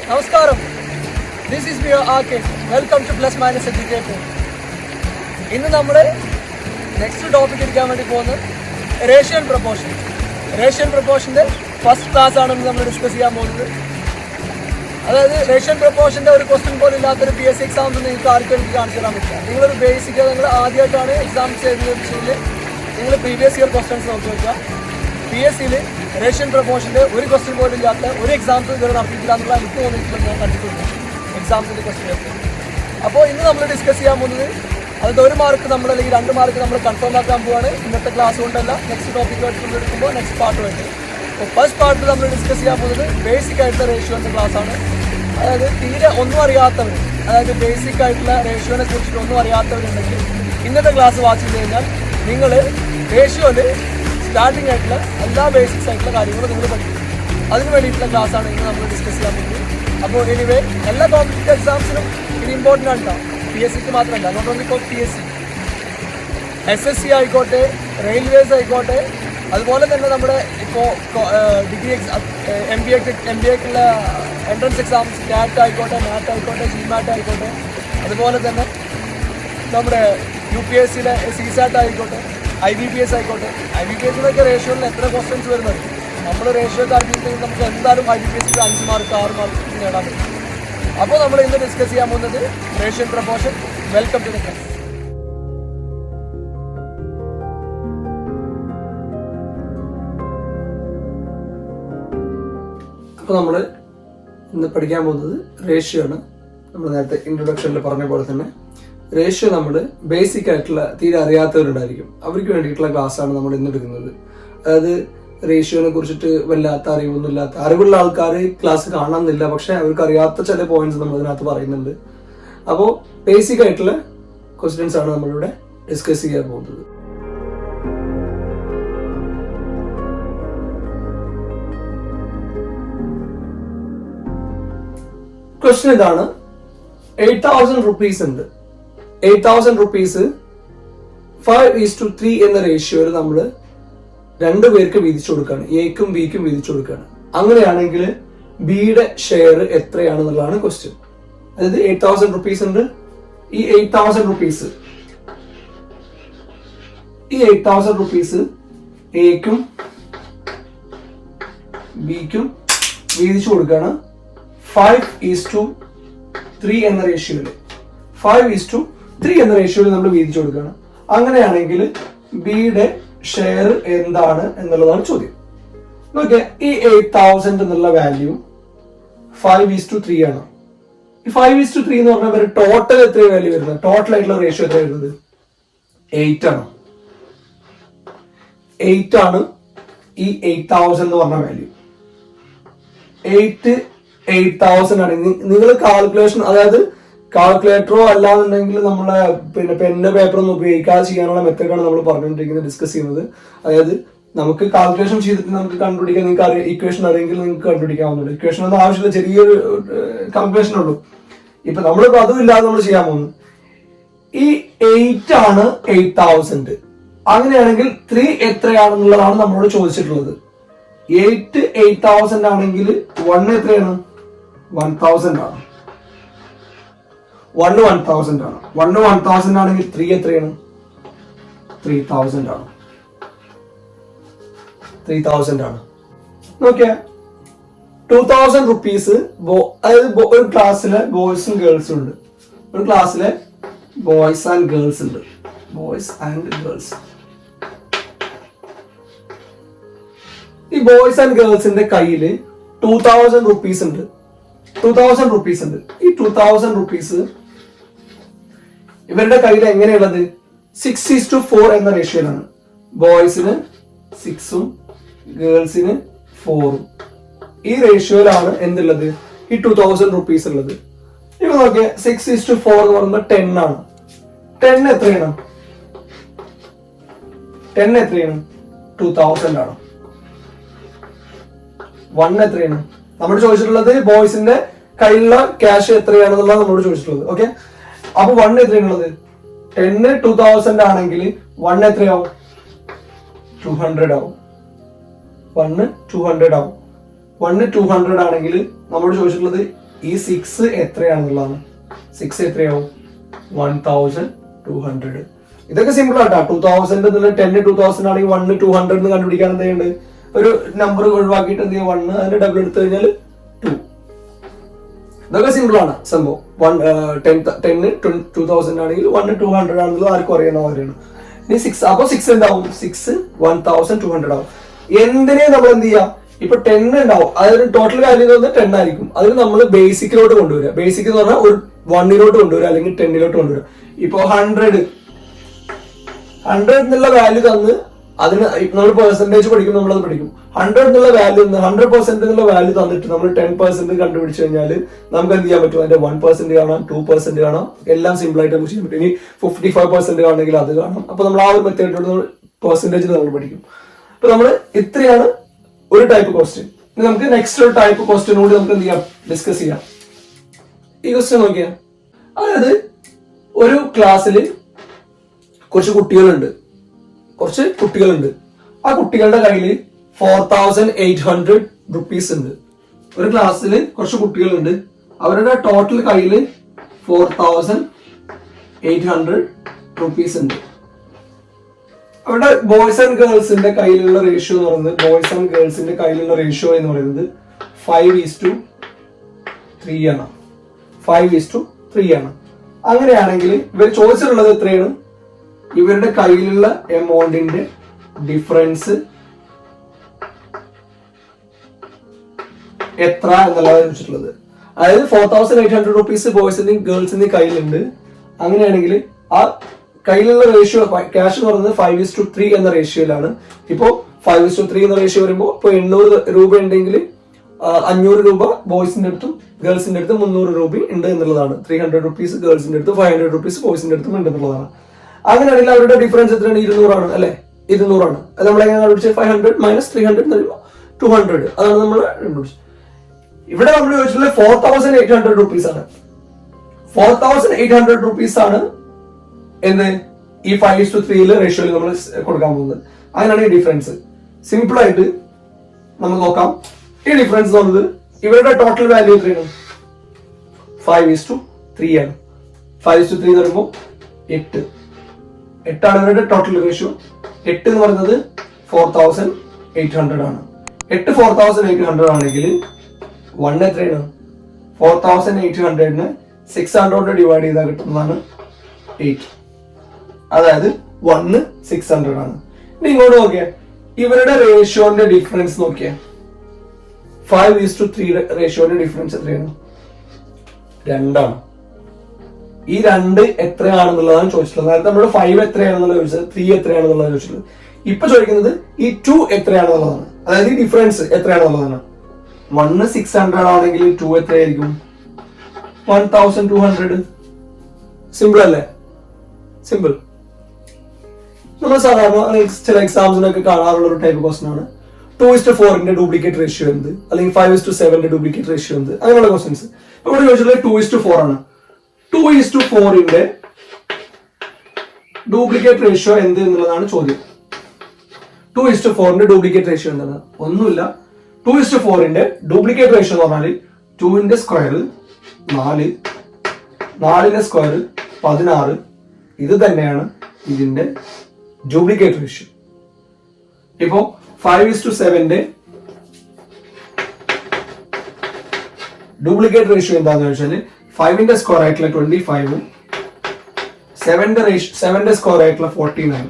നമസ്കാരം, this is B R welcome to plus minus educator. ഇന്ന് നമ്മൾ നെക്സ്റ്റ് ടോപ്പിക് എടുക്കാൻ വേണ്ടി പോകുന്നത് റേഷ്യോ പ്രൊപ്പോർഷൻ. റേഷ്യോ പ്രൊപ്പോർഷൻ്റെ ഫസ്റ്റ് ക്ലാസ് ആണ് നമ്മൾ ഡിസ്കസ് ചെയ്യാൻ പോകുന്നത്. അതായത് റേഷ്യോ പ്രൊപ്പോർഷൻ്റെ ഒരു ക്വസ്റ്റ്യൻ പോലും ഇല്ലാത്തൊരു PSC എക്സാംസ് നിങ്ങൾക്ക് ആർക്കും എനിക്ക് കാണിച്ചു തരാൻ പറ്റില്ല. നിങ്ങളൊരു ബേസിക് നിങ്ങൾ ആദ്യമായിട്ടാണ് എക്സാംസ് എഴുതുന്നതെങ്കിൽ നിങ്ങൾ പ്രീവിയസ് ഇയർ ക്വസ്റ്റ്യൻസ് നോക്കി വെക്കുക. PSCയിൽ റേഷ്യോ പ്രൊപ്പോർഷൻ്റെ ഒരു ക്വസ്റ്റ്യൻ പോലും ഇല്ലാത്ത ഒരു എക്സാംസ് ഇതുവരെ നടത്തിയിട്ടില്ല എന്നുള്ള എനിക്ക് തോന്നിയിട്ടുണ്ട്. ഞാൻ കണ്ടിട്ടുണ്ട് എക്സാംസിൻ്റെ ക്വസ്റ്റ്യൻ. അപ്പോൾ ഇന്ന് നമ്മൾ ഡിസ്കസ് ചെയ്യാൻ പോകുന്നത് അതിൻ്റെ 1 മാർക്ക് നമ്മൾ അല്ലെങ്കിൽ 2 മാർക്ക് നമ്മൾ കൺഫേം ആക്കാൻ പോവാണ്. ഇന്നത്തെ ക്ലാസ് കൊണ്ടല്ല, നെക്സ്റ്റ് ടോപ്പിക്കുമായിട്ട് നമ്മൾ എടുക്കുമ്പോൾ നെക്സ്റ്റ് പാർട്ട് വേണ്ടി. അപ്പോൾ ഫസ്റ്റ് പാർട്ടിൽ നമ്മൾ ഡിസ്കസ് ചെയ്യാൻ പോകുന്നത് ബേസിക് ആയിട്ടുള്ള റേഷ്യോൻ്റെ ക്ലാസ്സാണ്. അതായത് തീരെ ഒന്നും അറിയാത്തവർ, അതായത് ബേസിക് ആയിട്ടുള്ള റേഷ്യോനെ കുറിച്ചിട്ട് ഒന്നും അറിയാത്തവരുണ്ടെങ്കിൽ ഇന്നത്തെ ക്ലാസ് വാച്ച് ചെയ്ത് കഴിഞ്ഞാൽ നിങ്ങൾ റേഷ്യോയിൽ സ്റ്റാർട്ടിംഗ് ആയിട്ടുള്ള എല്ലാ ബേസിക്സ് ആയിട്ടുള്ള കാര്യങ്ങളും നിങ്ങൾ പഠിക്കും. അതിന് വേണ്ടിയിട്ടുള്ള ക്ലാസ്സാണ് ഇന്ന് നമ്മൾ ഡിസ്കസ് ചെയ്യാൻ പോകുന്നത്. അപ്പോൾ എനിവേ എല്ലാ കോമ്പറ്റീറ്റീവ് എക്സാംസിനും ഇത് ഇമ്പോർട്ടൻ്റ് ആണ് കേട്ടോ. PSCക്ക് മാത്രമല്ല, not only for PSC, SSC ആയിക്കോട്ടെ, റെയിൽവേസ് ആയിക്കോട്ടെ, അതുപോലെ തന്നെ നമ്മുടെ ഇപ്പോൾ ഡിഗ്രി എക്സാം MBAക്കുള്ള എൻട്രൻസ് എക്സാംസ് CAT ആയിക്കോട്ടെ, NAT ആയിക്കോട്ടെ, GMAT ആയിക്കോട്ടെ, അതുപോലെ തന്നെ നമ്മുടെ UPSCയിലെ CSAT ആയിക്കോട്ടെ, IBPS ആയിക്കോട്ടെ. IBPSിലൊക്കെ റേഷ്യോയിൽ എത്ര ക്വസ്റ്റ്യൻസ് വരുന്നത്? നമ്മൾ റേഷ്യോ താല്പര്യത്തിൽ നമുക്ക് എന്തായാലും IBPSക്ക് 5 മാർക്ക് 6 മാർക്ക് നേടാൻ പറ്റും. അപ്പോൾ നമ്മൾ ഇന്ന് ഡിസ്കസ് ചെയ്യാൻ പോകുന്നത് ratio proportion. Welcome to the class. അപ്പോൾ നമ്മൾ ഇന്ന് പഠിക്കാൻ പോകുന്നത് റേഷ്യോ ആണ്. നമ്മൾ നേരത്തെ ഇൻട്രൊഡക്ഷനിൽ പറഞ്ഞ പോലെ തന്നെ റേഷ്യോ നമ്മൾ ബേസിക് ആയിട്ടുള്ള തീരെ അറിയാത്തവരുണ്ടായിരിക്കും, അവർക്ക് വേണ്ടിയിട്ടുള്ള ക്ലാസ്സാണ് നമ്മൾ ഇന്ന് എടുക്കുന്നത്. അതായത് റേഷ്യോനെ കുറിച്ചിട്ട് വല്ലാത്ത അറിവൊന്നുമില്ലാത്ത അറിവുള്ള ആൾക്കാർ ക്ലാസ് കാണണമെന്നില്ല, പക്ഷെ അവർക്ക് അറിയാത്ത ചില പോയിന്റ്സ് നമ്മൾ ഇതിനകത്ത് പറയുന്നുണ്ട്. അപ്പോൾ ബേസിക് ആയിട്ടുള്ള ക്വസ്റ്റ്യൻസ് ആണ് നമ്മളിവിടെ ഡിസ്കസ് ചെയ്യാൻ പോകുന്നത്. ക്വസ്റ്റ്യൻ ഇതാണ്. 8,000 rupees ഉണ്ട്. 8,000 rupees 5:3 എന്ന റേഷ്യോയിൽ നമ്മൾ 2 പേർക്ക് വീതിച്ചു കൊടുക്കുകയാണ്. എക്കും ബിക്കും വീതിച്ചു കൊടുക്കുകയാണ്. അങ്ങനെയാണെങ്കിൽ ബിയുടെ ഷെയർ എത്രയാണെന്നുള്ളതാണ് ക്വസ്റ്റ്യൻ. അതായത് 8,000 rupees ഉണ്ട്. ഈ 8,000 rupees എക്കും ബിക്കും വീതിച്ചു കൊടുക്കുകയാണ് 5:3 എന്ന റേഷ്യോയിൽ. 5:3 എന്ന റേഷ്യോയിൽ നമ്മൾ വീതിച്ചു കൊടുക്കുകയാണ്. അങ്ങനെയാണെങ്കിൽ ബിയുടെ ഷെയർ എന്താണ് എന്നുള്ളതാണ് ചോദ്യം. നോക്കിയാൽ ഈ 8,000 എന്നുള്ള വാല്യൂ 5:3 ആണ്. ഈ 5:3 എന്ന് പറഞ്ഞാൽ ടോട്ടൽ എത്ര വാല്യൂ വരുന്നത്? ടോട്ടൽ ആയിട്ടുള്ള റേഷ്യോ എത്ര വരുന്നത്? 8 ആണ്. 8 ആണ് ഈ 8,000 എന്ന് പറഞ്ഞ വാല്യൂ. 8,000 ആണ്. നിങ്ങൾ കാൽക്കുലേഷൻ, അതായത് കാൽക്കുലേറ്ററോ അല്ലാന്നുണ്ടെങ്കിൽ നമ്മളെ പെന്ന് പേപ്പറൊന്നും ഉപയോഗിക്കാതെ ചെയ്യാനുള്ള മെത്തേഡാണ് നമ്മൾ പറഞ്ഞുകൊണ്ടിരിക്കുന്നത്, ഡിസ്കസ് ചെയ്യുന്നത്. അതായത് നമുക്ക് കാൽക്കുലേഷൻ ചെയ്തിട്ട് നമുക്ക് കണ്ടുപിടിക്കാൻ, നിങ്ങൾക്ക് ഇക്വേഷൻ അറിയെങ്കിൽ നിങ്ങൾക്ക് കണ്ടുപിടിക്കാവുന്നുള്ളൂ. ഇക്വേഷൻ ഒന്നും ആവശ്യമില്ല, ചെറിയൊരു കാൽക്കുലേഷൻ ഉള്ളൂ. ഇപ്പൊ നമ്മളിപ്പോ അതും ഇല്ലാതെ നമ്മൾ ചെയ്യാൻ പോകുന്നു. ഈ 8 ആണ് 8,000. അങ്ങനെയാണെങ്കിൽ 3 എത്രയാണെന്നുള്ളതാണ് നമ്മളോട് ചോദിച്ചിട്ടുള്ളത്. 8,000 ആണെങ്കിൽ 1 എത്രയാണ്? 1,000 ആണ്. 1 1,000 ആണ്. 1 1,000 ആണെങ്കിൽ 3 എത്രയാണ്? 3,000 ആണ്. 3,000 ആണ്. നോക്കിയാ 2,000 rupees, അതായത് ഒരു ക്ലാസ്സിലെ ബോയ്സും ഗേൾസും ഉണ്ട്. ഒരു ക്ലാസ്സിലെ ബോയ്സ് ആൻഡ് ഗേൾസ് ഉണ്ട്. Boys and girls. ഈ ബോയ്സ് ആൻഡ് ഗേൾസിന്റെ കയ്യിൽ 2,000 rupees ഉണ്ട്. 2,000 rupees ഉണ്ട്. ഈ 2,000 rupees ഇവരുടെ കയ്യിൽ എങ്ങനെയുള്ളത്? 6:4 എന്ന റേഷ്യോയിലാണ്. ബോയ്സിന് 6ഉം ഗേൾസിന് 4ഉം. ഈ റേഷ്യോയിലാണ് എന്തുള്ളത്? ഈ 2,000 rupees ഉള്ളത്. ഇപ്പൊ നോക്കിയ 6:4 എന്ന് പറയുന്നത് 10 ആണ്. 10 എത്രയാണ്? 10 എത്രയാണ്? 2,000 ആണ്. 1 എത്രയാണ്? നമ്മൾ ചോദിച്ചിട്ടുള്ളത് ബോയ്സിന്റെ കയ്യിലുള്ള ക്യാഷ് എത്രയാണെന്നുള്ളത് നമ്മളോട് ചോദിച്ചിട്ടുള്ളത്. ഓക്കെ, അപ്പൊ 1 എത്രയാണുള്ളത്? 10 2,000 ആണെങ്കിൽ 1 എത്രയാവും? 200 ആവും. 1 200 ആവും. 1 200 ആണെങ്കിൽ നമ്മളോട് ചോദിച്ചിട്ടുള്ളത് ഈ 6 എത്രയാണെന്നുള്ളതാണ്. 6 എത്രയാവും? 1200. ഇതൊക്കെ സിമ്പിൾ ആട്ടാ. 2000 10 2000 ആണെങ്കിൽ 1 200 എന്ന് കണ്ടുപിടിക്കാൻ എന്തുണ്ട്? ഒരു നമ്പർ ഒഴിവാക്കിയിട്ട് എന്ത് ചെയ്യുക? 1 അതിന്റെ ഡബിൾ എടുത്തു കഴിഞ്ഞാൽ 2. ഇതൊക്കെ സിമ്പിൾ ആണ് സംഭവം. 10 2000 ആണെങ്കിൽ 1 200 ആണെന്നുള്ളത് ആർക്കും അറിയുന്ന കാര്യമാണ്. ഇനി 6, അപ്പൊ 6 എന്താവും? 6 1200 ആവും. എന്തിനെ നമ്മൾ എന്ത് ചെയ്യാം? ഇപ്പൊ 10 ഉണ്ടാവും, അതായത് ടോട്ടൽ വാല്യൂ എന്ന് പറഞ്ഞാൽ 10 ആയിരിക്കും. അതിന് നമ്മൾ ബേസിക്കിലോട്ട് കൊണ്ടുവരിക. ബേസിക് എന്ന് പറഞ്ഞാൽ ഒരു 1 കൊണ്ടുവരിക അല്ലെങ്കിൽ 10 കൊണ്ടുവരിക. ഇപ്പൊ 100 എന്നുള്ള വാല്യൂ തന്ന് അതിന് നമ്മൾ പെർസെന്റേജ് പഠിക്കും, നമ്മളത് പഠിക്കും. 100 എന്നുള്ള വാല്യൂ 100% എന്നുള്ള വാല്യൂ തന്നിട്ട് നമ്മൾ 10% കണ്ടുപിടിച്ചു കഴിഞ്ഞാൽ നമുക്ക് എന്ത് ചെയ്യാൻ പറ്റും? അതിന്റെ 1% കാണാം, 2% കാണാം, എല്ലാം സിമ്പിൾ ആയിട്ട് നമുക്ക് ചെയ്യാൻ പറ്റും. ഇനി 55% കാണണമെങ്കിൽ അത് കാണാം. അപ്പൊ നമ്മൾ ആ ഒരു മെത്തേഡിലൂടെ പെർസെന്റേജ് നമ്മൾ പഠിക്കും. അപ്പൊ നമ്മൾ ഇത്രയാണ് ഒരു ടൈപ്പ് ക്വസ്റ്റ്യൻ. ഇനി നമുക്ക് നെക്സ്റ്റ് ഒരു ടൈപ്പ് ക്വസ്റ്റ്യൻ കൂടി നമുക്ക് എന്ത് ചെയ്യാം? ഡിസ്കസ് ചെയ്യാം. ഈ ക്വസ്റ്റ്യൻ നോക്കിയാൽ, അതായത് ഒരു ക്ലാസ്സിൽ കുറച്ച് കുട്ടികളുണ്ട്. ആ കുട്ടികളുടെ കയ്യിൽ 4800 റുപ്പീസ് ഉണ്ട്. ഒരു ക്ലാസ്സിൽ കുറച്ച് കുട്ടികളുണ്ട്, അവരുടെ ടോട്ടൽ കയ്യിൽ 4800 റുപ്പീസ് ഉണ്ട്. അവരുടെ ബോയ്സ് ആൻഡ് ഗേൾസിന്റെ കയ്യിലുള്ള റേഷ്യോ എന്ന് പറയുന്നത് 5:3 ആണ്. 5:3 ആണ്. അങ്ങനെയാണെങ്കിൽ ഇവർ ചോദിച്ചിട്ടുള്ളത് എത്രയാണ്? ഇവരുടെ കയ്യിലുള്ള എമൗണ്ടിന്റെ ഡിഫറൻസ് എത്ര എന്നുള്ളതാണ് ചോദിച്ചിട്ടുള്ളത്. അതായത് 4800 റുപ്പീസ് ബോയ്സിന്റെയും ഗേൾസിന്റെയും കയ്യിലുണ്ട്. അങ്ങനെയാണെങ്കിൽ ആ കയ്യിലുള്ള റേഷ്യോ ക്യാഷ് എന്ന് പറയുന്നത് 5:3 എന്ന റേഷ്യോയിലാണ്. ഇപ്പോ 5:3 എന്ന റേഷ്യോ വരുമ്പോൾ ഇപ്പൊ 800 രൂപ ഉണ്ടെങ്കിൽ 500 രൂപ ബോയ്സിന്റെ അടുത്തും ഗേൾസിന്റെ അടുത്തും 300 രൂപ ഉണ്ട് എന്നുള്ളതാണ്. 300 റുപ്പീസ് ഗേൾസിന്റെ അടുത്തും 500 റുപ്പീസ് ബോയ്സിന്റെ അടുത്തും ഉണ്ട് എന്നുള്ളതാണ്. അങ്ങനെയാണെങ്കിൽ അവരുടെ ഡിഫറൻസ് എത്രയാണ്? 200 ആണ് അല്ലെ? 200 ആണ്. അത് നമ്മളെങ്ങനെ കണ്ടുപിടിച്ചത്? 500 - 300 200. അതാണ് നമ്മൾ കണ്ടുപിടിച്ചത്. ഇവിടെ നമ്മൾ ചോദിച്ചിട്ടുള്ളത് 4800 റുപ്പീസ് ആണ്. 4800 റുപ്പീസ് ആണ് എന്ത് ഈ 5:3 റേഷ്യോയിൽ നമ്മൾ കൊടുക്കാൻ പോകുന്നത്. അങ്ങനെയാണ് ഈ ഡിഫറൻസ്. സിമ്പിൾ ആയിട്ട് നമുക്ക് നോക്കാം. ഈ ഡിഫറൻസ് എന്നുള്ളത് ഇവരുടെ ടോട്ടൽ വാല്യൂ എത്രയാണ്? 5:3 ആണ്. 5:3 എന്ന് പറയുമ്പോൾ 8 ആണ് ഇവരുടെ ടോട്ടൽ റേഷ്യോ. 8 എന്ന് പറയുന്നത് 4800 ആണ്. 8 4800 ആണെങ്കിൽ 1 എത്രയാണ്? 4800 600 ഡിവൈഡ് ചെയ്താൽ കിട്ടുന്നതാണ് 8. അതായത് 1 600 ആണ്. ഇനി ഇങ്ങോട്ട് നോക്കിയേ, ഇവരുടെ റേഷ്യോന്റെ ഡിഫറൻസ് നോക്കിയേ. 5:3 റേഷ്യോന്റെ ഡിഫറൻസ് എത്രയാണ്? 2 ആണ്. ഈ 2 എത്രയാണെന്നുള്ളതാണ് ചോദിച്ചിട്ടുള്ളത്. നേരത്തെ നമ്മൾ 5 എത്രയാണെന്നുള്ളത് ചോദിച്ചത്, 3 എത്രയാണെന്നുള്ളത് ചോദിച്ചിട്ടുള്ളത്. ഇപ്പൊ ചോദിക്കുന്നത് ഈ 2 എത്രയാണെന്നുള്ളതാണ്. അതായത് ഈ ഡിഫറൻസ് എത്രയാണെന്നുള്ളതാണ്. 1 600 ആണെങ്കിൽ 2 എത്രയായിരിക്കും? 1200. സിമ്പിൾ അല്ലേ? സിമ്പിൾ. നമ്മൾ സാധാരണ ചില എക്സാംസിനൊക്കെ കാണാറുള്ള ഒരു ടൈപ്പ് ക്വസ്റ്റൻ ആണ്. 2:4 ഡ്യൂപ്ലിക്കേറ്റ് റേഷ്യോ എന്ത്, അല്ലെങ്കിൽ 5:7 ഡ്യൂപ്ലിക്കേറ്റ് റേഷ്യോ എന്ത്, അങ്ങനെയുള്ള ക്വസ്റ്റൻസ്. ഇവിടെ ചോദിച്ചിട്ടുള്ളത് 2:4 ആണ്. 2:4 ഡ്യൂപ്ലിക്കേറ്റ് റേഷ്യോ എന്ത് എന്നുള്ളതാണ് ചോദ്യം. 2:4 ഡ്യൂപ്ലിക്കേറ്റ് റേഷ്യോ എന്താണ്? ഒന്നുമില്ല. 2:4 ഡ്യൂപ്ലിക്കേറ്റ് റേഷ്യോ എന്ന് പറഞ്ഞാൽ 2 സ്ക്വയർ 4, 4 സ്ക്വയർ 16. ഇത് തന്നെയാണ് ഇതിന്റെ ഡ്യൂപ്ലിക്കേറ്റ് റേഷ്യോ. ഇപ്പോ 5:7 ഡ്യൂപ്ലിക്കേറ്റ് റേഷ്യോ എന്താന്ന് വെച്ചാൽ 5 സ്ക്വയർ ആയിട്ടുള്ള 25, 7 സ്ക്വയർ ആയിട്ടുള്ള 49.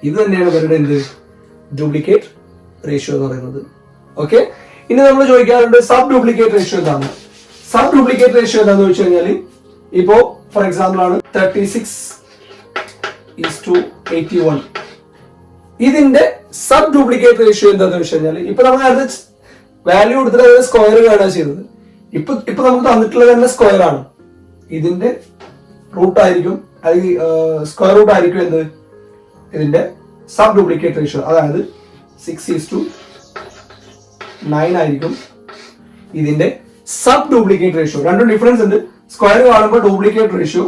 ഇത് തന്നെയാണ് ഇവരുടെ എന്ത് ഡ്യൂപ്ലിക്കേറ്റ് റേഷ്യോ എന്ന് പറയുന്നത്. ഓക്കെ, ഇനി നമ്മൾ ചോദിക്കാറുണ്ട് സബ് ഡ്യൂപ്ലിക്കേറ്റ് റേഷ്യോ എന്താണ്? സബ് ഡ്യൂപ്ലിക്കേറ്റ് റേഷ്യോ എന്താന്ന് വെച്ച് കഴിഞ്ഞാൽ ഇപ്പോ ഫോർ എക്സാമ്പിൾ ആണ് 36:81. ഇതിന്റെ സബ് ഡ്യൂപ്ലിക്കേറ്റ് റേഷ്യോ എന്താന്ന് വെച്ച് കഴിഞ്ഞാൽ ഇപ്പൊ നമ്മൾ നേരത്തെ വാല്യൂ കൊടുത്തിട്ട് സ്ക്വയർ കാണുക ചെയ്തത്. ഇപ്പൊ നമുക്ക് തന്നിട്ടുള്ളത് തന്നെ സ്ക്വയർ ആണ്. ഇതിന്റെ റൂട്ട് ആയിരിക്കും, അല്ലെങ്കിൽ സ്ക്വയർ റൂട്ട് ആയിരിക്കും എന്ത് ഇതിന്റെ സബ് ഡ്യൂപ്ലിക്കേറ്റ് റേഷ്യോ. അതായത് 6:9 ആയിരിക്കും ഇതിന്റെ സബ് ഡ്യൂപ്ലിക്കേറ്റ് റേഷ്യോ. രണ്ടും ഡിഫറൻസ് ഉണ്ട്. സ്ക്വയർ കാണുമ്പോൾ ഡ്യൂപ്ലിക്കേറ്റ് റേഷ്യോ,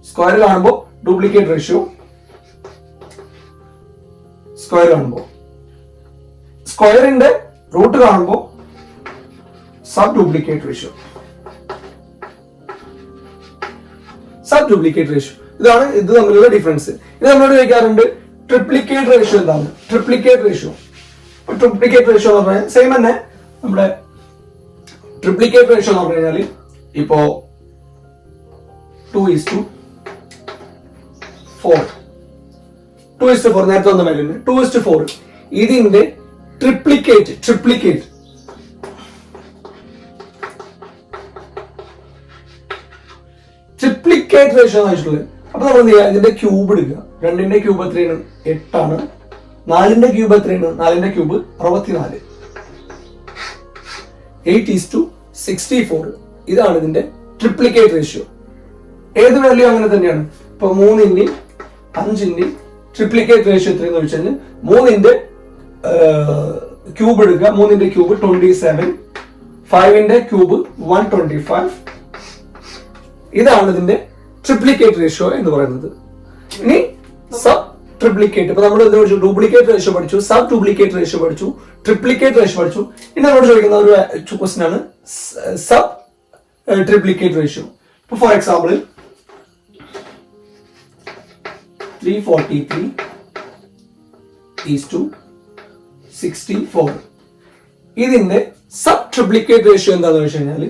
സ്ക്വയർ കാണുമ്പോൾ ഡ്യൂപ്ലിക്കേറ്റ് റേഷ്യോ, സ്ക്വയർ കാണുമ്പോൾ സ്ക്വയറിന്റെ റൂട്ട് കാണുമ്പോൾ sub duplicate ratio. Sub duplicate ratio ഇതാണ് ഇത് തമ്മിലുള്ള ഡിഫറൻസ്. ഇത് നമ്മളോട് ചോദിക്കാറുണ്ട് ട്രിപ്ലിക്കേറ്റ് റേഷ്യോ എന്താണ്? ട്രിപ്ലിക്കേറ്റ് റേഷ്യോ എന്ന് പറഞ്ഞാൽ സെയിം തന്നെ നമ്മുടെ ട്രിപ്ലിക്കേറ്റ് റേഷ്യോ എന്ന് പറഞ്ഞു കഴിഞ്ഞാൽ ഇപ്പോ 2:4 നേരത്തെ ഒന്നും വരുന്നത് 2:4 ഇതിന്റെ ട്രിപ്ലിക്കേറ്റ് റേഷ്യോ എന്ന് വെച്ചിട്ടുള്ളത്. അപ്പൊ നമ്മൾ എന്ത് ചെയ്യുക, ഇതിന്റെ ക്യൂബ് എടുക്കുക. 2ന്റെ ക്യൂബ് എത്രയാണ്? 8 ആണ്. 4ന്റെ ക്യൂബ് എത്രയാണ്? 4ന്റെ ക്യൂബ് 64. 8:64 ഇതാണ് ഇതിന്റെ ട്രിപ്ലിക്കേറ്റ് റേഷ്യോ. ഏത് വാല്യൂ അങ്ങനെ തന്നെയാണ്. ഇപ്പൊ 3ന്റെയും 5ന്റെയും ട്രിപ്ലിക്കേറ്റ് റേഷ്യോ എത്രയെന്ന് ചോദിച്ചാൽ 3ന്റെ ക്യൂബ് എടുക്കുക. 3ന്റെ ക്യൂബ് 27, 5ന്റെ ക്യൂബ് 125. ഇതാണ് ഇതിന്റെ ട്രിപ്ലിക്കേറ്റ് റേഷ്യോ എന്ന് പറയുന്നത്. ഇനി സബ് ട്രിപ്ലിക്കേറ്റ്, ഇപ്പൊ നമ്മൾ ഡ്യൂപ്ലിക്കേറ്റ് റേഷ്യോ പഠിച്ചു, സബ് ഡ്യൂപ്ലിക്കേറ്റ് റേഷ്യോ പഠിച്ചു, ട്രിപ്ലിക്കേറ്റ് റേഷ്യോ പഠിച്ചു. ഇനി നമ്മളോട് ചോദിക്കുന്ന ഒരു ക്വസ്റ്റ്യൻ ആണ് സബ് ട്രിപ്ലിക്കേറ്റ് റേഷ്യോ. ഇപ്പൊ ഫോർ എക്സാമ്പിൾ 343:64 ഇതിന്റെ സബ് ട്രിപ്ലിക്കേറ്റ് റേഷ്യോ എന്താണെന്ന് വെച്ച് കഴിഞ്ഞാൽ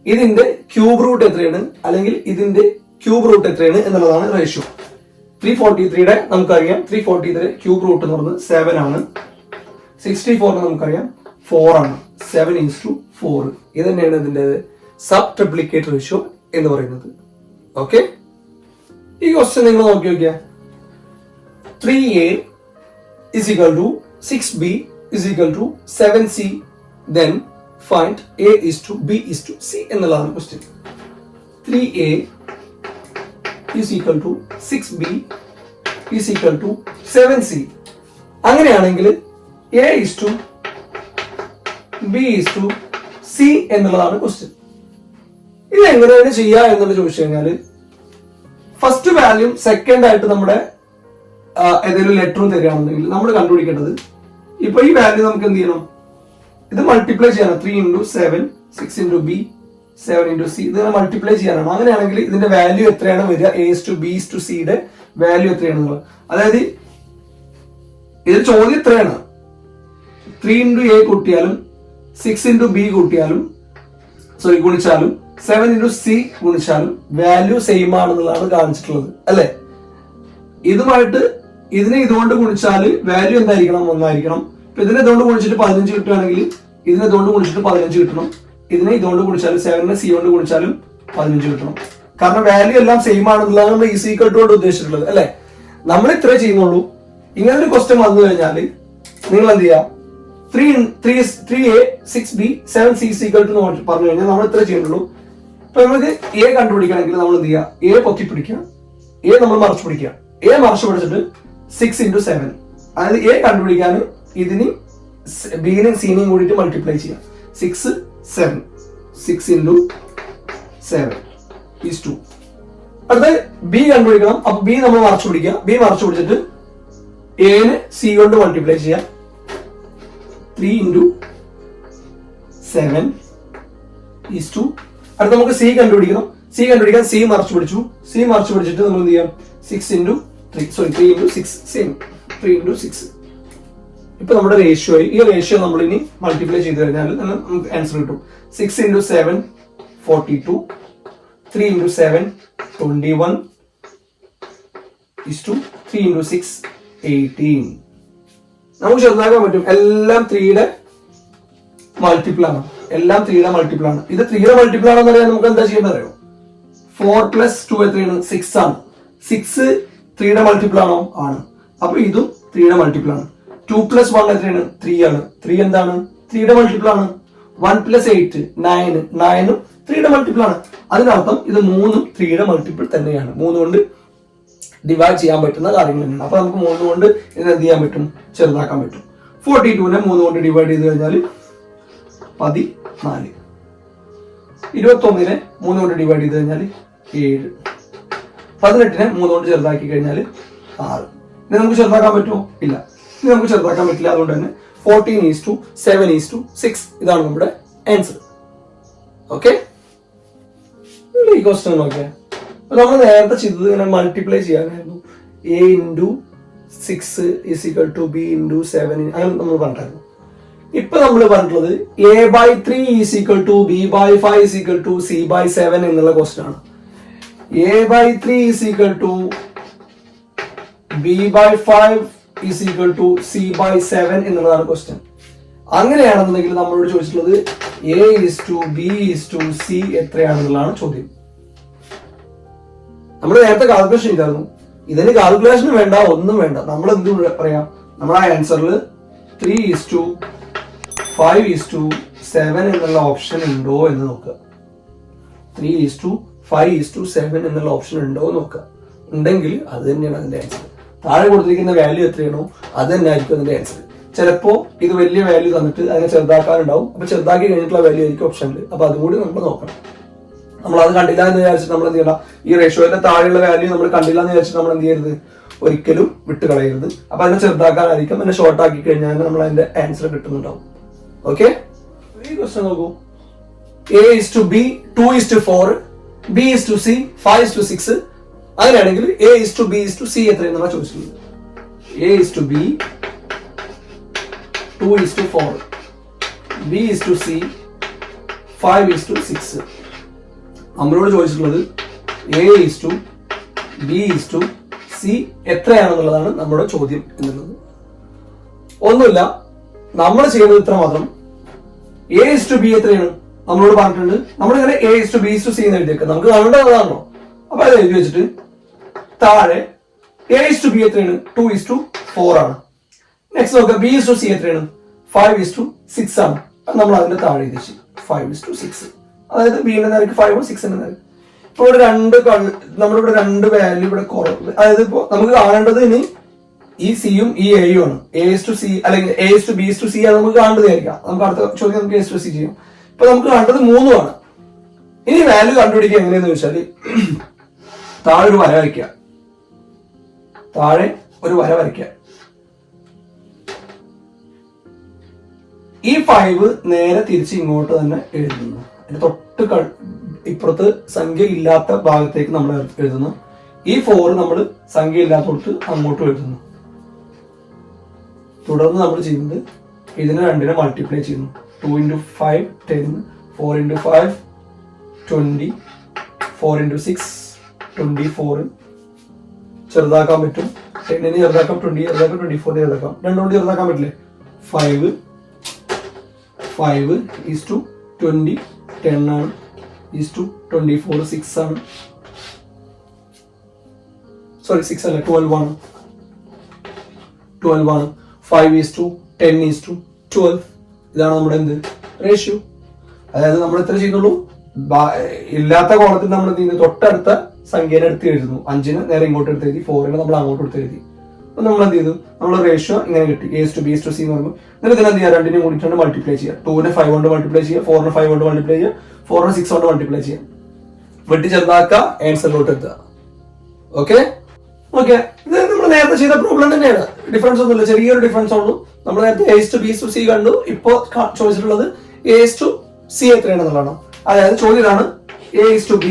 ഇതിന്റെ ക്യൂബ് റൂട്ട് എത്രയാണ് അല്ലെങ്കിൽ ഇതിന്റെ ക്യൂബ് റൂട്ട് എത്രയാണ് എന്നുള്ളതാണ് റേഷ്യോ. 343യുടെ നമുക്കറിയാം 343 ക്യൂബ് റൂട്ട് എന്ന് പറയുന്നത് 7 ആണ്. 64 നമുക്കറിയാം 4 ആണ്. 7:4 ഇത് തന്നെയാണ് ഇതിന്റെ സബ് ട്രിപ്ലിക്കേറ്റ് റേഷ്യോ എന്ന് പറയുന്നത്. ഓക്കെ, ഈ ക്വസ്റ്റ്യൻ നിങ്ങൾ നോക്കി നോക്കിയാ 3a is equal to 6b is equal to 7c then find a is to b is to c എന്നുള്ളതാണ് question. 3a is equal to 6b is equal to 7c. അങ്ങനെയാണെങ്കിൽ a is to b is to c എന്നുള്ളതാണ് question. ഇത് എങ്ങനെയാണ് ചെയ്യുക എന്നുള്ളത് ചോദിച്ചു കഴിഞ്ഞാൽ first value second ആയിട്ട് നമ്മുടെ ഏതെങ്കിലും ലെറ്ററും തരികയാണെന്നുണ്ടെങ്കിൽ നമ്മൾ കണ്ടുപിടിക്കേണ്ടത് ഇപ്പൊ ഈ വാല്യൂ നമുക്ക് എന്ത് ചെയ്യണം, ഇത് മൾട്ടിപ്ലൈ ചെയ്യണം. 3:7 6:b 7:c ഇത് മൾട്ടിപ്ലൈ ചെയ്യാനാണ്. അങ്ങനെയാണെങ്കിൽ ഇതിന്റെ വാല്യൂ എത്രയാണ് വരിക, a is to b is to c യുടെ വാല്യൂ എത്രയാണെന്നുള്ളത്. അതായത് ഇതിൽ ചോദ്യം എത്രയാണ്, 3:a കൂട്ടിയാലും 6:b കൂട്ടിയാലും ഗുണിച്ചാലും 7:c ഗുണിച്ചാലും value same ആണെന്നുള്ളതാണ് കാണിച്ചിട്ടുള്ളത് അല്ലെ. ഇതുമായിട്ട് ഇതിനെ ഇതുകൊണ്ട് ഗുണിച്ചാല് വാല്യൂ എന്തായിരിക്കണം, ഒന്നായിരിക്കണം. ഇപ്പൊ ഇതിനെ ഇതുകൊണ്ട് ഗുണിച്ചിട്ട് 15 കിട്ടുകയാണെങ്കിൽ ഇതിനെ ഇതുകൊണ്ട് ഗുണിച്ചിട്ട് 15 കിട്ടണം. ഇതിനെ ഇതുകൊണ്ട് ഗുണിച്ചാലും 7നെ c കൊണ്ട് ഗുണിച്ചാലും 15 കിട്ടണം. കാരണം വാല്യൂ എല്ലാം സെയിം ആണെന്നുള്ളതാണ് നമ്മൾ ഈസ് ഈക്വൽ ടു കൊണ്ട് ഉദ്ദേശിച്ചിട്ടുള്ളത് അല്ലെ. നമ്മൾ ഇത്രേ ചെയ്യുന്നുള്ളൂ. ഇങ്ങനെ ഒരു ക്വസ്റ്റ്യൻ വന്നു കഴിഞ്ഞാൽ നിങ്ങൾ എന്ത് ചെയ്യാം, 3a 6b 7c പറഞ്ഞു കഴിഞ്ഞാൽ നമ്മൾ ഇത്ര ചെയ്യുന്നുള്ളൂ. ഇപ്പൊ നമുക്ക് a കണ്ടുപിടിക്കണമെങ്കിൽ നമ്മൾ എന്ത് ചെയ്യുക, a പൊക്കി പിടിക്കുക, a നമ്മൾ മറച്ചു പിടിക്കുക. a മറച്ചു പിടിച്ചിട്ട് 6:7 അതായത് a കണ്ടുപിടിക്കാൻ ഇതിന് ബിനെയും സിനെയും കൂടിയിട്ട് മൾട്ടിപ്ലൈ ചെയ്യാം. 6 7 6:7 is 2. അടുത്ത b കണ്ടുപിടിക്കണം. അപ്പൊ b നമ്മൾ മറച്ചു പിടിക്കുക. b മറച്ചു പിടിച്ചിട്ട് a-ന് c കൊണ്ട് മൾട്ടിപ്ലൈ ചെയ്യാം. 3:7 is 2. അടുത്ത നമുക്ക് c കണ്ടുപിടിക്കണം. c കണ്ടുപിടിക്കാൻ c മറച്ചു പിടിച്ചു. c മറച്ചു പിടിച്ചിട്ട് നമ്മൾ എന്ത് ചെയ്യാം, 3:6. ഇപ്പൊ നമ്മുടെ റേഷ്യോ ആയി. ഈ റേഷ്യോ നമ്മൾ ഇനി മൾട്ടിപ്ലൈ ചെയ്ത് കഴിഞ്ഞാൽ നമുക്ക് ആൻസർ കിട്ടും. 6:7 42, 3:7 21 is to 3:6 18. നമുക്ക് ചെറുതാക്കാൻ പറ്റും. എല്ലാം 3യുടെ മൾട്ടിപ്പിൾ ആണ്. എല്ലാം 3യുടെ മൾട്ടിപ്പിൾ ആണ്. ഇത് 3യുടെ മൾട്ടിപ്പിൾ ആണെന്ന് അറിയാൻ നമുക്ക് എന്താ ചെയ്യേണ്ടത് അറിയോ, 4 + 2 എത്രയാണ്, 6 ആണ്. 6 3യുടെ മൾട്ടിപ്പിൾ ആണോ, ആണ്. അപ്പൊ ഇതും 3യുടെ മൾട്ടിപ്പിൾ ആണ്. 2 + 1 എത്രയാണ്, 3 ആണ്. 3 എന്താണ്, 3യുടെ മൾട്ടിപ്പിൾ ആണ്. 1 + 8 9 9ഉം 3യുടെ മൾട്ടിപ്പിൾ ആണ്. അതിനർത്ഥം ഇത് 3ഉം 3യുടെ മൾട്ടിപ്പിൾ തന്നെയാണ്. 3 കൊണ്ട് ഡിവൈഡ് ചെയ്യാൻ പറ്റുന്ന കാര്യങ്ങൾ തന്നെയാണ്. അപ്പൊ നമുക്ക് 3 കൊണ്ട് ഇത് എന്ത് ചെയ്യാൻ പറ്റും, ചെറുതാക്കാൻ പറ്റും. 42നെ 3 കൊണ്ട് ഡിവൈഡ് ചെയ്ത് കഴിഞ്ഞാൽ 14. 21നെ 3 കൊണ്ട് ഡിവൈഡ് ചെയ്ത് കഴിഞ്ഞാൽ 7. 18നെ 3 കൊണ്ട് ചെറുതാക്കി കഴിഞ്ഞാൽ 6. ഇനി നമുക്ക് ചെറുതാക്കാൻ പറ്റുമോ, ഇല്ല. ഇനി നമുക്ക് ചെറുതാക്കാൻ പറ്റില്ല. അതുകൊണ്ട് തന്നെ 14:7:6. ഇതാണ് നമ്മുടെ ആൻസർ. ഓക്കെ, ഈ ക്വസ്റ്റ്യൻ നോക്കിയാൽ നമ്മൾ നേരത്തെ ചെയ്തത് ഇങ്ങനെ മൾട്ടിപ്ലൈ ചെയ്യാനായിരുന്നു. A/6 = B/7 അങ്ങനെ നമ്മൾ പറഞ്ഞിട്ടായിരുന്നു. ഇപ്പൊ നമ്മൾ പറഞ്ഞിട്ടുള്ളത് A/3 B/5 C/7 എന്നുള്ള ക്വസ്റ്റ്യൻ ആണ്. A/3 B/5 C/7 എന്നുള്ളതാണ് ക്വസ്റ്റ്യൻ. അങ്ങനെയാണെന്നുണ്ടെങ്കിൽ നമ്മളോട് ചോദിച്ചിട്ടുള്ളത് A/B/C എത്രയാണെന്നുള്ളതാണ് ചോദ്യം. നമ്മൾ നേരത്തെ കാൽക്കുലേഷൻ ചെയ്തായിരുന്നു. ഇതിന് കാൽക്കുലേഷൻ വേണ്ട, ഒന്നും വേണ്ട. നമ്മൾ എന്ത് പറയാം, നമ്മൾ ആ ആൻസറിൽ 3:5:7 എന്നുള്ള ഓപ്ഷൻ ഉണ്ടോ എന്ന് നോക്കുക. 3:5:7 എന്നുള്ള ഓപ്ഷൻ ഉണ്ടോ എന്ന് നോക്കുക. ഉണ്ടെങ്കിൽ അത് തന്നെയാണ് അതിന്റെ ആൻസർ. താഴെ കൊടുത്തിരിക്കുന്ന വാല്യൂ എത്രയാണോ അത് തന്നെ ആയിരിക്കും അതിന്റെ ആൻസർ. ചിലപ്പോ ഇത് വലിയ വാല്യൂ തന്നിട്ട് അതിനെ ചെറുതാക്കാനുണ്ടാവും. അപ്പൊ ചെറുതാക്കി കഴിഞ്ഞിട്ടുള്ള വാല്യൂ ആയിരിക്കും ഓപ്ഷനിൽ. അപ്പൊ അതും കൂടി നമ്മൾ നോക്കണം. നമ്മൾ അത് കണ്ടില്ല എന്ന് വിചാരിച്ചിട്ട് നമ്മൾ എന്ത് ചെയ്യണം, ഈ റേഷ്യോയുടെ താഴെയുള്ള വാല്യൂ നമ്മൾ കണ്ടില്ല എന്ന് വിചാരിച്ചിട്ട് നമ്മൾ എന്ത് ചെയ്യരുത്, ഒരിക്കലും വിട്ട് കളയരുത്. അപ്പൊ അതിനെ ചെറുതാക്കാനായിരിക്കും, അതിനെ ഷോർട്ട് ആക്കി കഴിഞ്ഞാൽ നമ്മൾ അതിന്റെ ആൻസർ കിട്ടുന്നുണ്ടാവും. ഓക്കെ, ഈ ക്വസ്റ്റ്യൻ നോക്കൂ. A/B 2:4, B/C 5:6. അങ്ങനെയാണെങ്കിൽ A/B/C എത്രയെന്നുള്ള ചോദിച്ചിട്ടുള്ളത്. A/B 2:4, B/C 5:6. നമ്മളോട് ചോദിച്ചിട്ടുള്ളത് A/B/C എത്രയാണെന്നുള്ളതാണ് നമ്മുടെ ചോദ്യം എന്നുള്ളത്. ഒന്നുമില്ല, നമ്മൾ ചെയ്യുന്നത് ഇത്ര മാത്രം. A/B എത്രയാണ് നമ്മളോട് പറഞ്ഞിട്ടുണ്ട്. നമ്മളിങ്ങനെ A/B/C എന്ന് എഴുതിയേക്കാം. നമുക്ക് കാണേണ്ടതാണല്ലോ. അപ്പൊ അത് എഴുതി വെച്ചിട്ട് താഴെ A/B എത്രയാണ്, 2:4 ആണ്. നെക്സ്റ്റ് നോക്കുക, B/C എത്രയാണ്, 5:6 ആണ്. നമ്മൾ അതിന്റെ താഴെ എഴുതി 5:6. അതായത് ബിന്റെ നേർക്ക് 5, 6ന്റെ നേർക്ക്. ഇപ്പൊ ഇവിടെ നമ്മളിവിടെ രണ്ട് വാല്യൂ ഇവിടെ കുറവ്. അതായത് ഇപ്പൊ നമുക്ക് കാണേണ്ടത് ഇനി ഈ സിയും ഈ എയും ആണ്. A/C അല്ലെങ്കിൽ A/B/C ആണ് നമുക്ക് കാണേണ്ടതായിരിക്കാം. നമുക്ക് അടുത്ത ചോദ്യം നമുക്ക് A/C ചെയ്യാം. ഇപ്പൊ നമുക്ക് കാണേണ്ടത് 3 ആണ്. ഇനി വാല്യൂ കണ്ടുപിടിക്കുക എങ്ങനെയെന്ന് വെച്ചാൽ താഴെ ഒരു വര വരയ്ക്കുക. ഈ 5 നേരെ തിരിച്ച് ഇങ്ങോട്ട് തന്നെ എഴുതുന്നു. അതിന്റെ തൊട്ട് ഇപ്പുറത്ത് സംഖ്യ ഇല്ലാത്ത ഭാഗത്തേക്ക് നമ്മൾ എഴുതുന്നു. ഈ 4 നമ്മൾ സംഖ്യ ഇല്ലാത്തോട്ട് അങ്ങോട്ട് എഴുതുന്നു. തുടർന്ന് നമ്മൾ ചെയ്യുന്നത് ഇതിനെ രണ്ടിനെ മൾട്ടിപ്ലൈ ചെയ്യുന്നു. 2 × 5 10, 4 × 5 20, 4 × 6 24. ചെറുതാക്കാൻ പറ്റും. 10 ചെറുതാക്കാം, 20 ചെറുതാക്കാം, 24 ചെറുതാക്കാം. രണ്ടുകൊണ്ട് ചെറുതാക്കാൻ പറ്റില്ലേ? 5 5:20 10 ആണ്. 24 6 ആണ്. സോറി 6 അല്ല 12 ആണ്. 5:10:12. ഇതാണ് നമ്മുടെ എന്ത് റേഷ്യോ. അതായത് നമ്മൾ എത്ര ചെയ്യുന്നുള്ളൂ, ഇല്ലാത്ത കോളത്തിൽ നമ്മൾ തൊട്ടടുത്ത സംഖ്യനെ എടുത്ത് എഴുതുന്നു. 5ന് നേരെ ഇങ്ങോട്ട് എടുത്ത് എഴുതി, 4ന് നമ്മൾ അങ്ങോട്ട് എടുത്ത് എഴുതി. അപ്പൊ നമ്മൾ എന്ത് ചെയ്തു, നമ്മൾ റേഷ്യോ ഇങ്ങനെ കിട്ടി. A/B/C എന്ന് പറയുമ്പോൾ എന്നിട്ട് ഇതിനെ എന്ത് ചെയ്യുക, രണ്ടിനും കൂടിയിട്ടാണ് മൾട്ടിപ്ലൈ ചെയ്യുക. 2നെ 5 കൊണ്ട് മൾട്ടിപ്ലൈ ചെയ്യുക, 4നെ 5 കൊണ്ട് മൾട്ടിപ്ലൈ ചെയ്യുക, 4നെ 6 കൊണ്ട് മൾട്ടിപ്ലൈ ചെയ്യുക. വെട്ടി ചെറുതാക്കുക, ആൻസറിലോട്ട് എത്തുക. ഓക്കെ ഓക്കെ, ഇത് നമ്മൾ നേരത്തെ ചെയ്ത പ്രോബ്ലം തന്നെയാണ്. ഡിഫറൻസ് ഒന്നുമില്ല, ചെറിയൊരു ഡിഫറൻസ് ഉള്ളൂ. നമ്മൾ നേരത്തെ A/B/C കണ്ടു. ഇപ്പോ ചോദിച്ചിട്ടുള്ളത് A/C എത്രയാണെന്നുള്ളതാണ്. അതായത് ചോദ്യം ഇതാണ്, A/B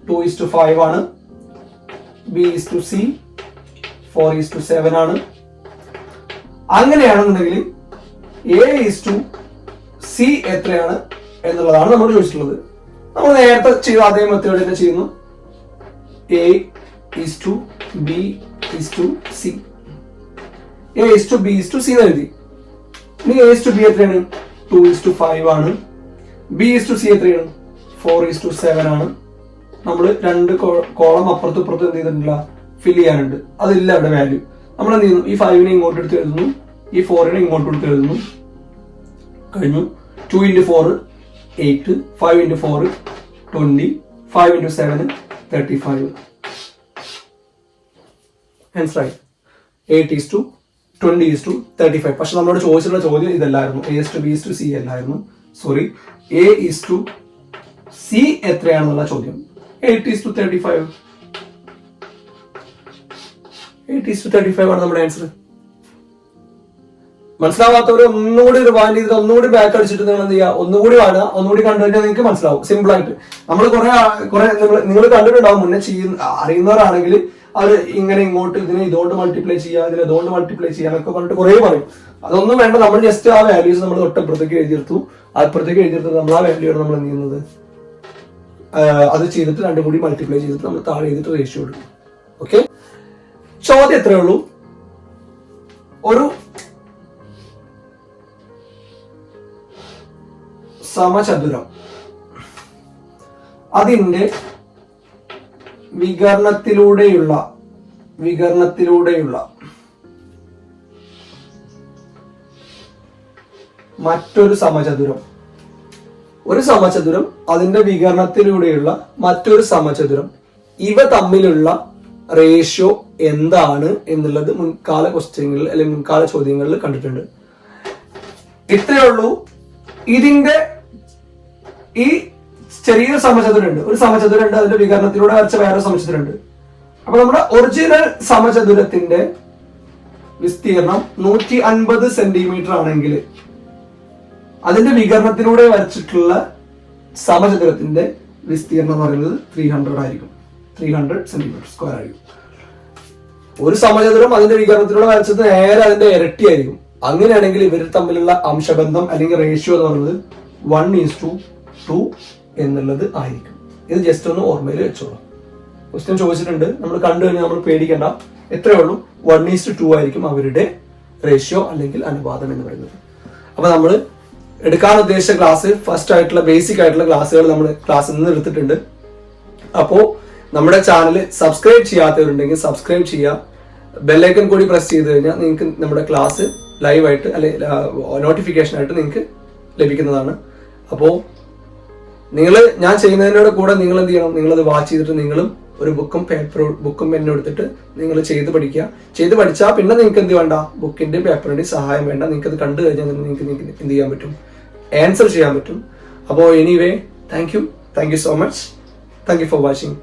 2:5 ആണ്. B/C 4:7 ആണ്. അങ്ങനെയാണെന്നുണ്ടെങ്കിൽ A/C എത്രയാണ് എന്നുള്ളതാണ് നമ്മൾ ചോദിച്ചിട്ടുള്ളത്. നമ്മൾ നേരത്തെ ചെയ്ത അതേ മെത്തേഡ് തന്നെ ചെയ്യുന്നു. A/B/C A/B/C എഴുതി. ഇനി A/B എത്രയാണ്, 2:5 ആണ്. B/C എത്രയാണ്, 4:7 ആണ്. നമ്മൾ രണ്ട് കോളം അപ്പുറത്തും ഇപ്പുറത്തും എന്ത് ചെയ്തിട്ടില്ല, ഫിൽ ചെയ്യാനുണ്ട്. അതില്ല അവിടെ വാല്യൂ. നമ്മൾ എന്ത് ചെയ്യുന്നു, ഈ 5നെ ഇങ്ങോട്ട് എടുത്ത് എഴുതുന്നു, ഈ 4നെ ഇങ്ങോട്ട് എടുത്ത് എഴുതുന്നു. കഴിഞ്ഞു. 2 × 4 8, 5 × 4 20, 5 × 7 35. ആൻസറായി 8:20:35. പക്ഷെ നമ്മളോട് ചോദിച്ചിട്ടുള്ള ചോദ്യം ഇതല്ലായിരുന്നു, A/B/C അല്ലായിരുന്നു. സോറി, A/C എത്രയാണെന്നുള്ള ചോദ്യം. 8:35. 8:35 ആണ് നമ്മുടെ ആൻസർ. മനസ്സിലാവാത്തവർ ഒന്നുകൂടി റിവൈൻഡ് ചെയ്തിട്ട് ഒന്നുകൂടി ബാക്ക് അടിച്ചിട്ട് നിങ്ങൾ എന്ത് ചെയ്യുക, ഒന്നുകൂടി കാണുക, ഒന്നുകൂടി കണ്ടു കഴിഞ്ഞാൽ നിങ്ങൾക്ക് മനസ്സിലാവും സിമ്പിൾ ആയിട്ട്. നമ്മൾ കുറെ നിങ്ങൾ കണ്ടിട്ടുണ്ടാവും മുന്നേ അറിയുന്നവരാണെങ്കിൽ അവർ ഇങ്ങനെ ഇങ്ങോട്ട് ഇതിനെ ഇതുകൊണ്ട് മൾട്ടിപ്ലൈ ചെയ്യുക, ഇതിനെ ഇതുകൊണ്ട് മൾട്ടിപ്ലൈ ചെയ്യുക എന്നൊക്കെ പറഞ്ഞിട്ട് കുറെ പറയും. അതൊന്നും വേണ്ട, നമ്മൾ ജസ്റ്റ് ആ വാല്യൂസ് നമ്മൾ തൊട്ടപ്പുറത്തേക്ക് എഴുതിയെടുത്തു. അപ്പുറത്തേക്ക് എഴുതിയെടുത്ത് നമ്മൾ ആ വാല്യൂ ആണ് നമ്മൾ എന്ത് ചെയ്യുന്നത്, അത് ചെയ്തിട്ട് രണ്ടും കൂടി മൾട്ടിപ്ലൈ ചെയ്തിട്ട് നമ്മൾ താഴെ ചെയ്തിട്ട് റേഷ്യോ എടുക്കും. ഓക്കെ, ചോദ്യം എത്രയേ ഉള്ളൂ, ഒരു സമചതുരം അതിന്റെ വികരണത്തിലൂടെയുള്ള മറ്റൊരു സമചതുരം, ഒരു സമചതുരം അതിന്റെ വികരണത്തിലൂടെയുള്ള മറ്റൊരു സമചതുരം, ഇവ തമ്മിലുള്ള റേഷ്യോ എന്താണ് എന്നുള്ളത് മുൻകാല ക്വസ്റ്റ്യങ്ങളിൽ അല്ലെങ്കിൽ മുൻകാല ചോദ്യങ്ങളിൽ കണ്ടിട്ടുണ്ട്. ഇത്രയേ ഉള്ളൂ. ഇതിന്റെ ഈ ചെറിയൊരു സമചതുരമുണ്ട്, ഒരു സമചതുരമുണ്ട്, അതിന്റെ വികരണത്തിലൂടെ വരച്ച വേറെ സമചതുരമുണ്ട്. അപ്പൊ നമ്മുടെ ഒറിജിനൽ സമചതുരത്തിന്റെ വിസ്തീർണം 150 സെന്റിമീറ്റർ ആണെങ്കിൽ അതിന്റെ വികരണത്തിലൂടെ വരച്ചിട്ടുള്ള സമചതുരത്തിന്റെ വിസ്തീർണം എന്ന് പറയുന്നത് 300 ആയിരിക്കും. 300 സെന്റിമീറ്റർ സ്ക്വയർ ആയിരിക്കും. ഒരു സമചതുരം അതിന്റെ വികരണത്തിലൂടെ വരച്ചത് നേരെ അതിന്റെ ഇരട്ടി ആയിരിക്കും. അങ്ങനെയാണെങ്കിൽ ഇവർ തമ്മിലുള്ള അംശബന്ധം അല്ലെങ്കിൽ റേഷ്യോ എന്ന് പറയുന്നത് 1:2 എന്നുള്ളത് ആയിരിക്കും. ഇത് ജസ്റ്റ് ഒന്ന് ഓർമ്മയിൽ വെച്ചോളാം. ക്വസ്റ്റ്യൻ ചോദിച്ചിട്ടുണ്ട്, നമ്മൾ കണ്ടു കഴിഞ്ഞാൽ നമ്മൾ പേടിക്കേണ്ട. എത്രയേ ഉള്ളൂ, 1:2 ആയിരിക്കും അവരുടെ റേഷ്യോ അല്ലെങ്കിൽ അനുപാതം എന്ന് പറയുന്നത്. അപ്പൊ നമ്മൾ എടുക്കാൻ ഉദ്ദേശിച്ച ക്ലാസ് ഫസ്റ്റ് ആയിട്ടുള്ള ബേസിക് ആയിട്ടുള്ള ക്ലാസ്സുകൾ നമ്മൾ ക്ലാസ്സിൽ നിന്ന് എടുത്തിട്ടുണ്ട്. അപ്പോൾ നമ്മുടെ ചാനൽ സബ്സ്ക്രൈബ് ചെയ്യാത്തവരുണ്ടെങ്കിൽ സബ്സ്ക്രൈബ് ചെയ്യുക. ബെല്ലൈക്കൺ കൂടി പ്രസ് ചെയ്ത് കഴിഞ്ഞാൽ നിങ്ങൾക്ക് നമ്മുടെ ക്ലാസ് ലൈവായിട്ട് അല്ലെങ്കിൽ നോട്ടിഫിക്കേഷൻ ആയിട്ട് നിങ്ങൾക്ക് ലഭിക്കുന്നതാണ്. അപ്പോൾ ഞാൻ ചെയ്യുന്നതിനോട് കൂടെ നിങ്ങൾ എന്ത് ചെയ്യണം, നിങ്ങളത് വാച്ച് ചെയ്തിട്ട് നിങ്ങളും ഒരു ബുക്കും പെന്നും എടുത്തിട്ട് നിങ്ങൾ ചെയ്ത് പഠിക്കുക. ചെയ്ത് പഠിച്ചാൽ പിന്നെ നിങ്ങൾക്ക് എന്ത് വേണ്ട, ബുക്കിന്റെ പേപ്പറിന്റെ സഹായം വേണ്ട. നിങ്ങൾക്ക് അത് കണ്ടു കഴിഞ്ഞാൽ നിങ്ങൾക്ക് എന്ത് ചെയ്യാൻ പറ്റും, ആൻസർ ചെയ്യാൻ പറ്റും. അപ്പോൾ anyway thank you so much. Thank you for watching.